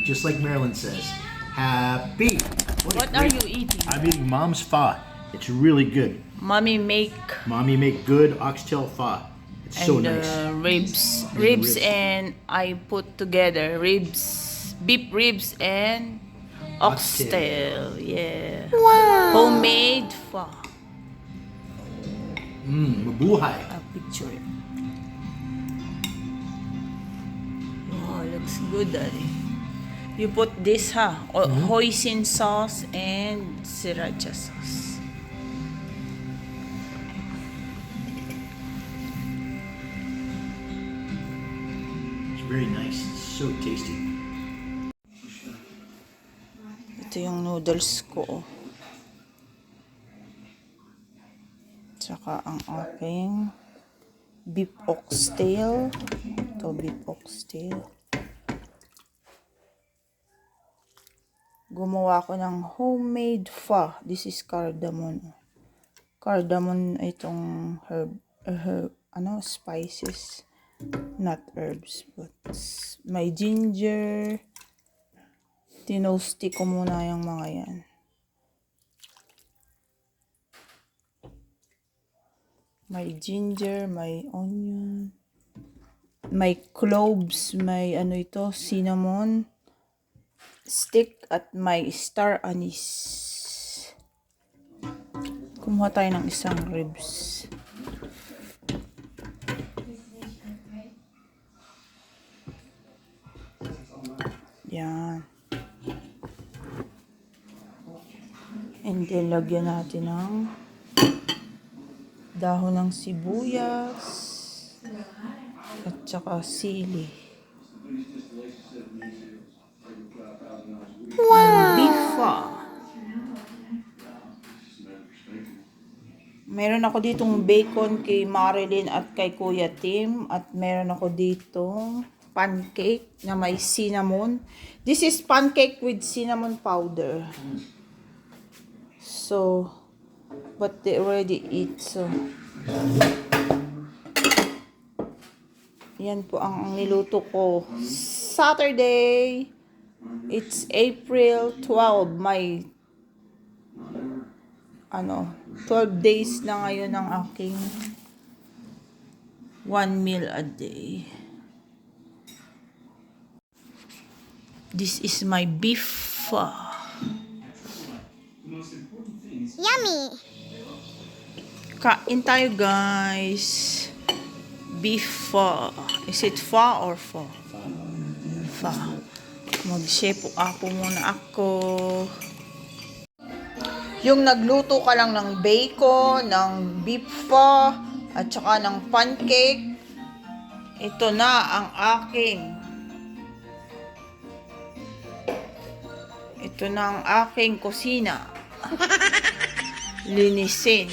just like Marilyn says. Happy. What are you eating? I'm eating Mom's pho. It's really good. Mommy make Mommy make good oxtail pho. It's so nice. ribs. And Ribs ribs. and I put together ribs, beef ribs and oxtail. Yeah. Wow. Homemade pho. Mabuhay. A picture. Oh, looks good, Daddy. You put this, hoisin sauce and sriracha sauce. It's very nice. It's so tasty. Ito yung noodles ko. Tsaka ang aking beef oxtail. Ito, beef oxtail. Gumawa ko ng homemade pho. This is cardamom. Cardamom itong spices. Not herbs, but may ginger. Tinosti ko muna yung mga yan. May ginger, may onion, may cloves, may cinnamon stick, at may star anise. Kumuha tayo ng isang ribs. Yan. And then, lagyan natin ng dahon ng sibuyas at saka sili. Wow! Beef pho. Meron ako ditong bacon kay Marilyn at kay Kuya Tim, at meron ako ditong pancake na may cinnamon. This is pancake with cinnamon powder. So, but they already eat, so yan po ang niluto ko Saturday. It's April 12. May 12 days na ngayon ng aking 1 meal a day. This is my beef pho. Yummy! Kain tayo, guys. Beef pho. Is it pho or pho? Pho. Mag-shape ako muna ako. Yung nagluto ka lang ng bacon, ng beef pho, at saka ng pancake, ito na ang aking kusina. Linisin.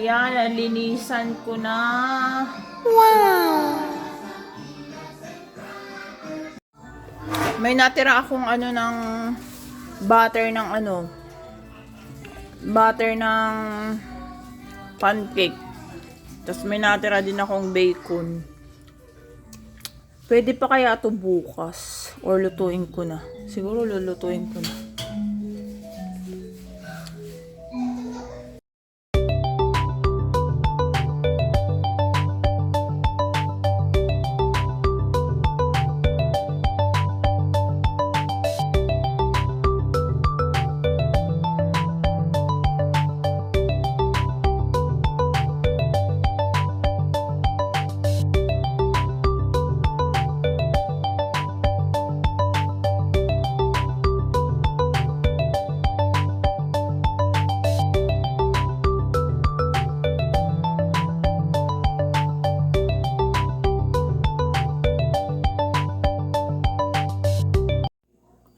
Ayan, nalinisan ko na. May natira akong ng butter ng pancake. Tapos may natira din akong bacon. Pwede pa kaya ito bukas? Or lutuin ko na? Siguro lulutuin ko na.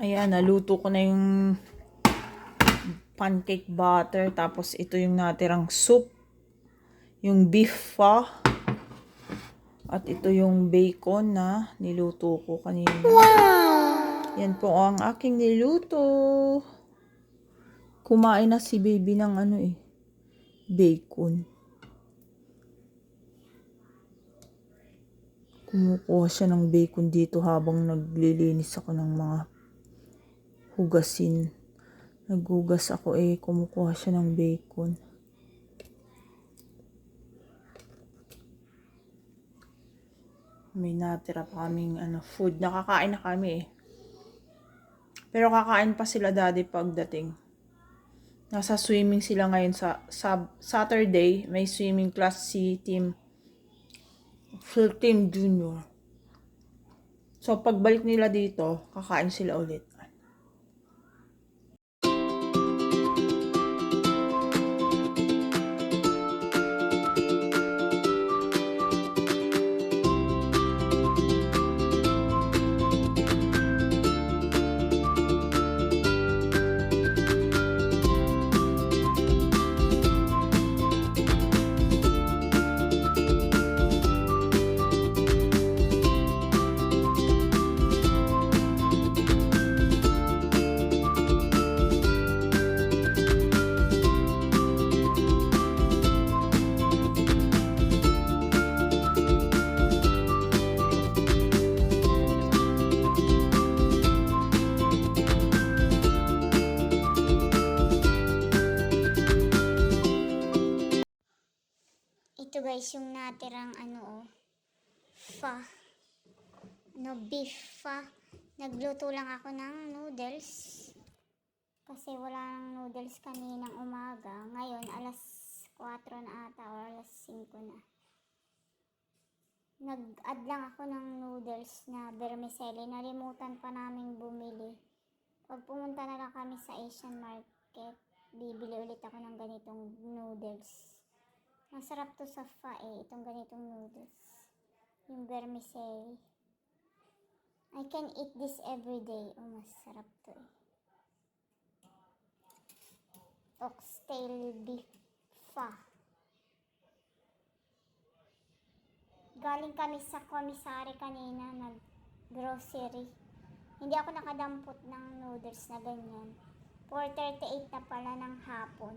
Ayan, naluto ko na yung pancake butter. Tapos ito yung natirang soup. Yung beef pho. At ito yung bacon na niluto ko kanina. Wow! Yan po ang aking niluto. Kumain na si baby ng bacon. Kumukuha siya ng bacon dito habang naglilinis ako ng mga hugasin. Naghugas ako kumukuha siya ng bacon. May natira pa kaming food. Nakakain na kami Pero kakain pa sila daddy pagdating. Nasa swimming sila ngayon sa Saturday. May swimming class si team junior. So pagbalik nila dito, kakain sila ulit. Ito guys, yung natirang pho. Beef pho. Nagluto lang ako ng noodles. Kasi wala nang noodles kaninang umaga. Ngayon, alas 4 na ata o alas 5 na. Nag-add lang ako ng noodles na vermicelli. Nalimutan pa namin bumili. Pag pumunta na lang kami sa Asian market, bibili ulit ako ng ganitong noodles. Masarap to sa pho itong ganitong noodles. Yung vermicelli. I can eat this every day. Masarap to Oxtail beef pho. Galing kami sa commissary kanina, nag-grocery. Hindi ako nakadampot ng noodles na ganyan. 4:38 na pala ng hapon.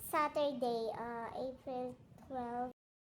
Saturday, April 12,